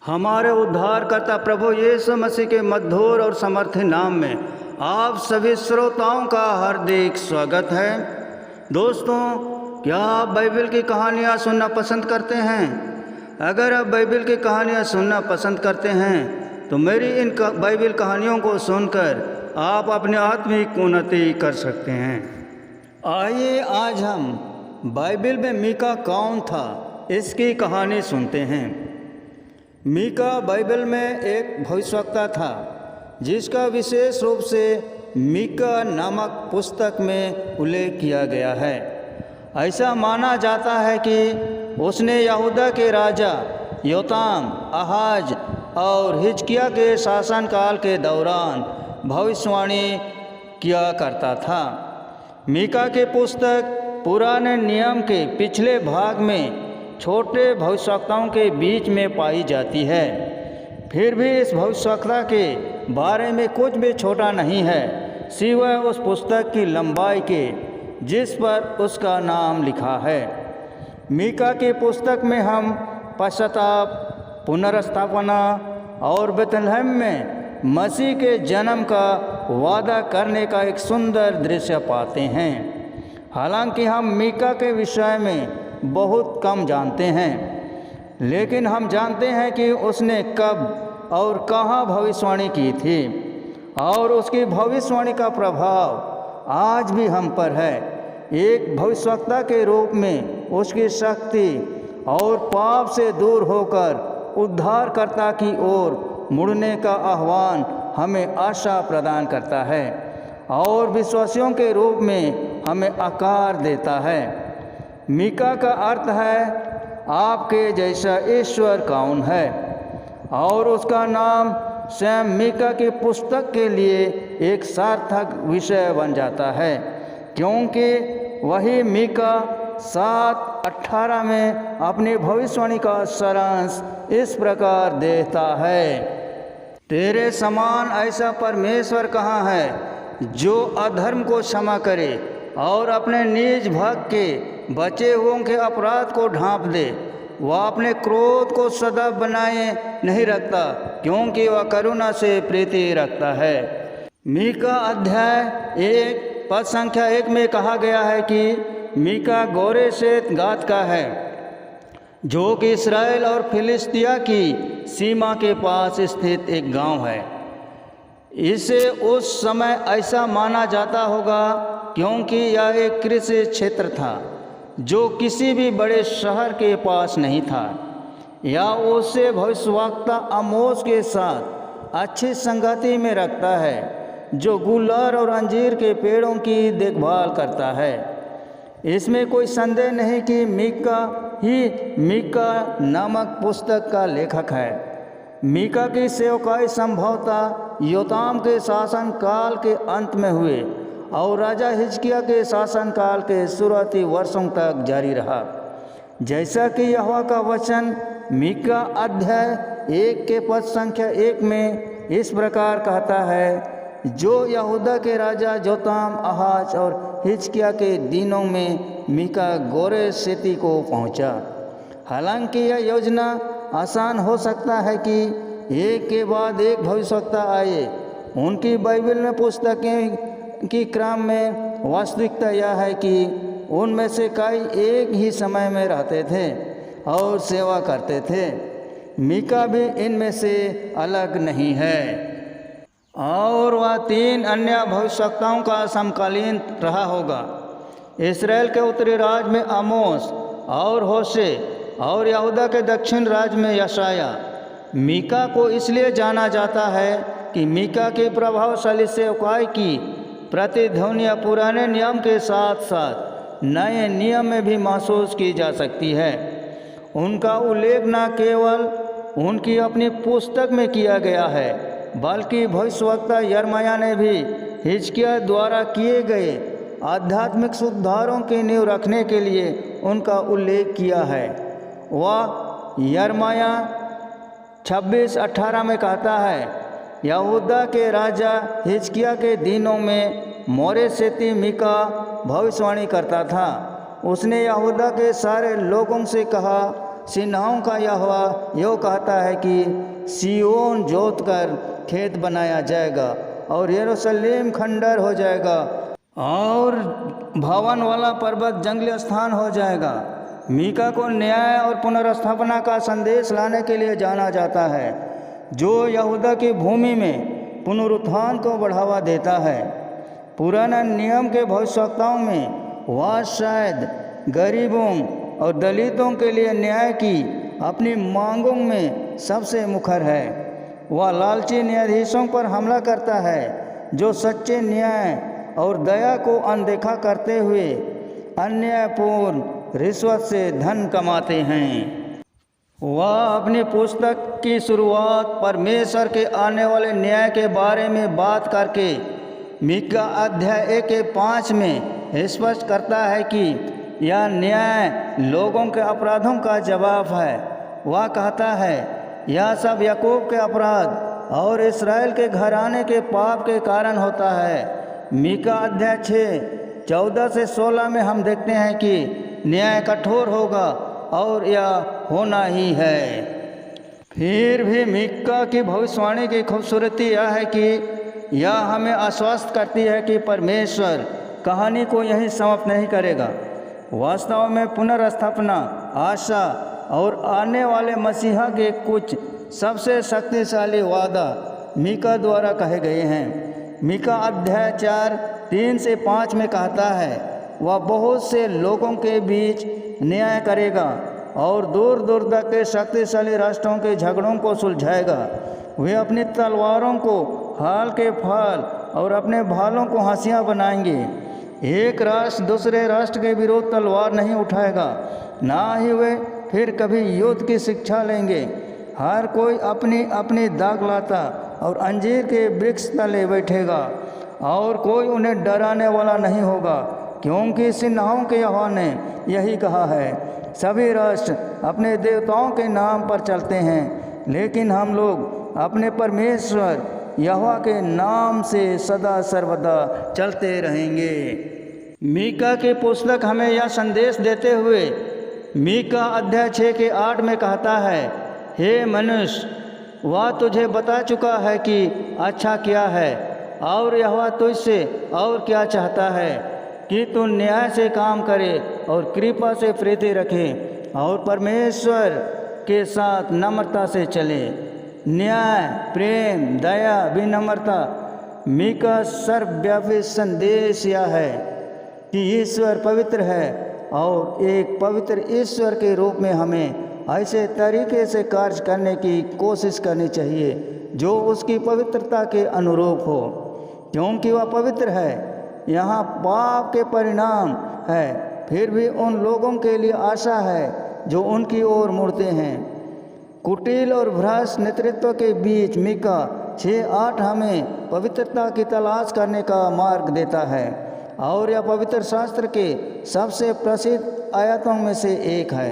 हमारे उद्धारकर्ता प्रभु यीशु मसीह के मधुर और समर्थी नाम में आप सभी श्रोताओं का हार्दिक स्वागत है। दोस्तों, क्या आप बाइबल की कहानियाँ सुनना पसंद करते हैं? अगर आप बाइबल की कहानियाँ सुनना पसंद करते हैं तो मेरी इन बाइबल कहानियों को सुनकर आप अपनी आत्मिक उन्नति कर सकते हैं। आइए आज हम बाइबल में मीका कौन था इसकी कहानी सुनते हैं। मीका बाइबल में एक भविष्यवक्ता था जिसका विशेष रूप से मीका नामक पुस्तक में उल्लेख किया गया है। ऐसा माना जाता है कि उसने यहूदा के राजा योताम, आहाज और हिजकिय्याह के शासनकाल के दौरान भविष्यवाणी किया करता था। मीका की पुस्तक पुराने नियम के पिछले भाग में छोटे भविष्यवक्ताओं के बीच में पाई जाती है। फिर भी इस भविष्यवक्ता के बारे में कुछ भी छोटा नहीं है सिवाय उस पुस्तक की लंबाई के जिस पर उसका नाम लिखा है। मीका की पुस्तक में हम पश्चाताप, पुनर्स्थापना और बेथलेहम में मसीह के जन्म का वादा करने का एक सुंदर दृश्य पाते हैं। हालांकि हम मीका के विषय में बहुत कम जानते हैं, लेकिन हम जानते हैं कि उसने कब और कहाँ भविष्यवाणी की थी और उसकी भविष्यवाणी का प्रभाव आज भी हम पर है। एक भविष्यवक्ता के रूप में उसकी शक्ति और पाप से दूर होकर उद्धारकर्ता की ओर मुड़ने का आह्वान हमें आशा प्रदान करता है और विश्वासियों के रूप में हमें आकार देता है। मीका का अर्थ है आपके जैसा ईश्वर कौन है, और उसका नाम स्वयं मीका की पुस्तक के लिए एक सार्थक विषय बन जाता है, क्योंकि वही मीका 7:18 में अपनी भविष्यवाणी का सारांश इस प्रकार देता है। तेरे समान ऐसा परमेश्वर कहाँ है जो अधर्म को क्षमा करे और अपने निज भक्त के बचे हुओं के अपराध को ढांप दे। वह अपने क्रोध को सदा बनाए नहीं रखता, क्योंकि वह करुणा से प्रीति रखता है। मीका अध्याय 1 पद संख्या 1 में कहा गया है कि मीका गोरेशेत गाद का है, जो कि इस्राएल और फिलिस्तिया की सीमा के पास स्थित एक गांव है। इसे उस समय ऐसा माना जाता होगा क्योंकि यह एक कृषि क्षेत्र था जो किसी भी बड़े शहर के पास नहीं था। या उसे भविष्यवक्ता आमोस के साथ अच्छी संगति में रखता है, जो गुलर और अंजीर के पेड़ों की देखभाल करता है। इसमें कोई संदेह नहीं कि मीका ही मीका नामक पुस्तक का लेखक है। मीका की सेवकाई संभवतः योताम के शासन काल के अंत में हुए और राजा हिजकिय्याह के शासनकाल के शुरुआती वर्षों तक जारी रहा। जैसा कि यहोवा का वचन मीका अध्याय 1 के पद संख्या 1 में इस प्रकार कहता है, जो यहूदा के राजा जोताम, आहाज और हिजकिय्याह के दिनों में मीका गोरेशेती को पहुंचा। हालांकि यह योजना आसान हो सकता है कि एक के बाद एक भविष्यवक्ता आए। उनकी बाइबल में पुस्तकें की क्रम में वास्तविकता यह है कि उनमें से कई एक ही समय में रहते थे और सेवा करते थे। मीका भी इनमें से अलग नहीं है, और वह 3 अन्य भविष्यवक्ताओं का समकालीन रहा होगा। इस्राएल के उत्तरी राज्य में आमोस और होशे और यहूदा के दक्षिण राज्य में यशाया। मीका को इसलिए जाना जाता है कि मीका की प्रभावशाली सेवकाई की प्रतिध्वनियाँ पुराने नियम के साथ साथ नए नियम में भी महसूस की जा सकती है। उनका उल्लेख न केवल उनकी अपनी पुस्तक में किया गया है, बल्कि भविष्यवक्ता यिर्मयाह ने भी हिजकिय्याह द्वारा किए गए आध्यात्मिक सुधारों की नींव रखने के लिए उनका उल्लेख किया है। वह यिर्मयाह 26:18 में कहता है, यहूदा के राजा हिजकिय्याह के दिनों में मोरेशेती मीका भविष्यवाणी करता था। उसने यहूदा के सारे लोगों से कहा, सेनाओं का यहोवा यो कहता है कि सिय्योन जोत कर खेत बनाया जाएगा और यरूशलेम खंडर हो जाएगा और भवन वाला पर्वत जंगली स्थान हो जाएगा। मीका को न्याय और पुनर्स्थापना का संदेश लाने के लिए जाना जाता है, जो यहूदा की भूमि में पुनरुत्थान को बढ़ावा देता है। पुराना नियम के भविष्यवक्ताओं में वह शायद गरीबों और दलितों के लिए न्याय की अपनी मांगों में सबसे मुखर है। वह लालची न्यायाधीशों पर हमला करता है जो सच्चे न्याय और दया को अनदेखा करते हुए अन्यायपूर्ण रिश्वत से धन कमाते हैं। वह अपनी पुस्तक की शुरुआत परमेश्वर के आने वाले न्याय के बारे में बात करके मीका अध्याय 1:5 में स्पष्ट करता है कि यह न्याय लोगों के अपराधों का जवाब है। वह कहता है यह सब याकूब के अपराध और इस्राएल के घराने के पाप के कारण होता है। मीका अध्याय 6:14-16 में हम देखते हैं कि न्याय कठोर होगा और यह होना ही है। फिर भी मीका की भविष्यवाणी की खूबसूरती यह है कि यह हमें आश्वस्त करती है कि परमेश्वर कहानी को यहीं समाप्त नहीं करेगा। वास्तव में पुनर्स्थापना, आशा और आने वाले मसीहा के कुछ सबसे शक्तिशाली वादा मीका द्वारा कहे गए हैं। मीका अध्याय 4:3-5 में कहता है वह बहुत से लोगों के बीच न्याय करेगा और दूर दूर तक के शक्तिशाली राष्ट्रों के झगड़ों को सुलझाएगा। वे अपनी तलवारों को हाल के फाल और अपने भालों को हंसियाँ बनाएंगे। एक राष्ट्र दूसरे राष्ट्र के विरोध तलवार नहीं उठाएगा, ना ही वे फिर कभी युद्ध की शिक्षा लेंगे। हर कोई अपनी अपनी दाग लाता और अंजीर के वृक्ष तले बैठेगा और कोई उन्हें डराने वाला नहीं होगा, क्योंकि सेनाओं के यहोवा ने यही कहा है। सभी राष्ट्र अपने देवताओं के नाम पर चलते हैं, लेकिन हम लोग अपने परमेश्वर यहोवा के नाम से सदा सर्वदा चलते रहेंगे। मीका की पुस्तक हमें यह संदेश देते हुए मीका अध्याय 6:8 में कहता है, हे मनुष्य, वह तुझे बता चुका है कि अच्छा क्या है और यहोवा तुझसे और क्या चाहता है कि तू न्याय से काम करे और कृपा से प्रीति रखे और परमेश्वर के साथ नम्रता से चले। न्याय, प्रेम, दया, विनम्रता। मीका सर्वव्यापी संदेश यह है कि ईश्वर पवित्र है और एक पवित्र ईश्वर के रूप में हमें ऐसे तरीके से कार्य करने की कोशिश करनी चाहिए जो उसकी पवित्रता के अनुरूप हो, क्योंकि वह पवित्र है। यहाँ पाप के परिणाम है, फिर भी उन लोगों के लिए आशा है जो उनकी ओर मुड़ते हैं। कुटिल और भ्रष्ट नेतृत्व के बीच मीका 6:8 हमें पवित्रता की तलाश करने का मार्ग देता है और यह पवित्र शास्त्र के सबसे प्रसिद्ध आयतों में से एक है।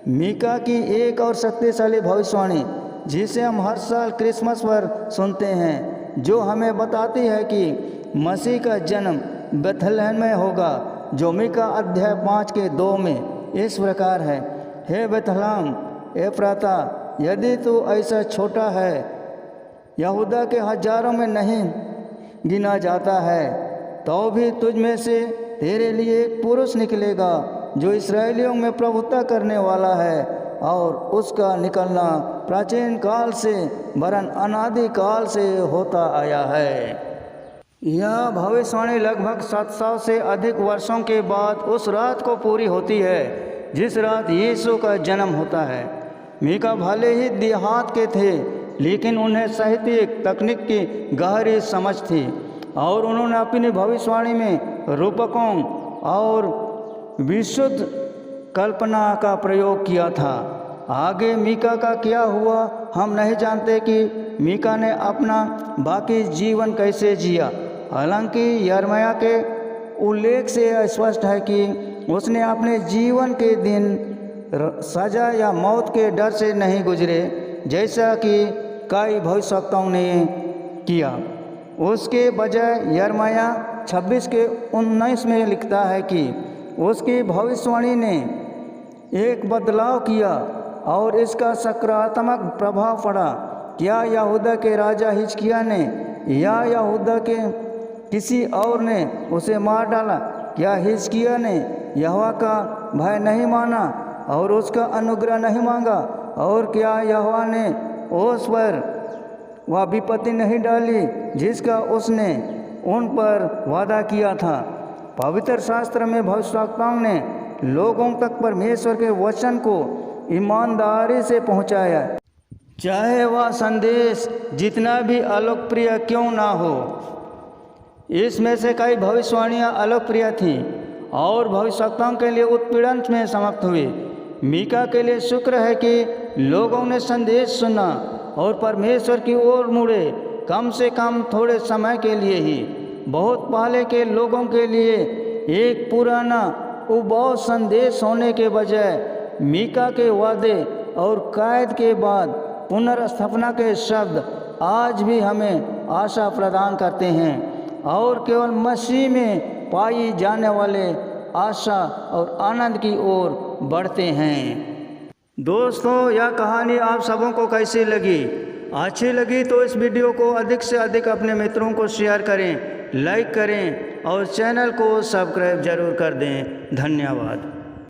मीका की एक और शक्तिशाली भविष्यवाणी जिसे हम हर साल क्रिसमस पर सुनते हैं, जो हमें बताती है कि मसीह का जन्म बेथलेहम में होगा, जो मीका अध्याय 5:2 में इस प्रकार है, हे बेथलेहम एफ्राता, यदि तू ऐसा छोटा है, यहूदा के हजारों में नहीं गिना जाता है, तो भी तुझ में से तेरे लिए एक पुरुष निकलेगा जो इस्राएलियों में प्रभुता करने वाला है और उसका निकलना प्राचीन काल से वरन अनादि काल से होता आया है। यह भविष्यवाणी लगभग 700 से अधिक वर्षों के बाद उस रात को पूरी होती है जिस रात यीशु का जन्म होता है। मीका भले ही देहात के थे, लेकिन उन्हें साहित्यिक तकनीक की गहरी समझ थी और उन्होंने अपनी भविष्यवाणी में रूपकों और विशुद्ध कल्पना का प्रयोग किया था। आगे मीका का क्या हुआ हम नहीं जानते कि मीका ने अपना बाकी जीवन कैसे जिया। हालांकि यिर्मयाह के उल्लेख से स्पष्ट है कि उसने अपने जीवन के दिन सजा या मौत के डर से नहीं गुजरे, जैसा कि कई भविष्यवक्ताओं ने किया। उसके बजाय यिर्मयाह 26:19 में लिखता है कि उसकी भविष्यवाणी ने एक बदलाव किया और इसका सकारात्मक प्रभाव पड़ा। क्या यहूदा के राजा हिजकिय्याह ने या यहूदा के किसी और ने उसे मार डाला? क्या हिजकिय्याह ने यहोवा का भय नहीं माना और उसका अनुग्रह नहीं मांगा? और क्या यहोवा ने उस पर वह विपत्ति नहीं डाली जिसका उसने उन पर वादा किया था? पवित्र शास्त्र में भविष्यवक्ताओं ने लोगों तक परमेश्वर के वचन को ईमानदारी से पहुंचाया, चाहे वह संदेश जितना भी अलोकप्रिय क्यों ना हो। इसमें से कई भविष्यवाणियाँ अलोकप्रिय थीं और भविष्यवक्ताओं के लिए उत्पीड़न में समाप्त हुई। मीका के लिए शुक्र है कि लोगों ने संदेश सुना और परमेश्वर की ओर मुड़े, कम से कम थोड़े समय के लिए ही। बहुत पहले के लोगों के लिए एक पुराना उबाऊ संदेश होने के बजाय मीका के वादे और कैद के बाद पुनर्स्थापना के शब्द आज भी हमें आशा प्रदान करते हैं और केवल मसीह में पाई जाने वाले आशा और आनंद की ओर बढ़ते हैं। दोस्तों, यह कहानी आप सबों को कैसी लगी? अच्छी लगी तो इस वीडियो को अधिक से अधिक अपने मित्रों को शेयर करें, लाइक करें और चैनल को सब्सक्राइब जरूर कर दें। धन्यवाद।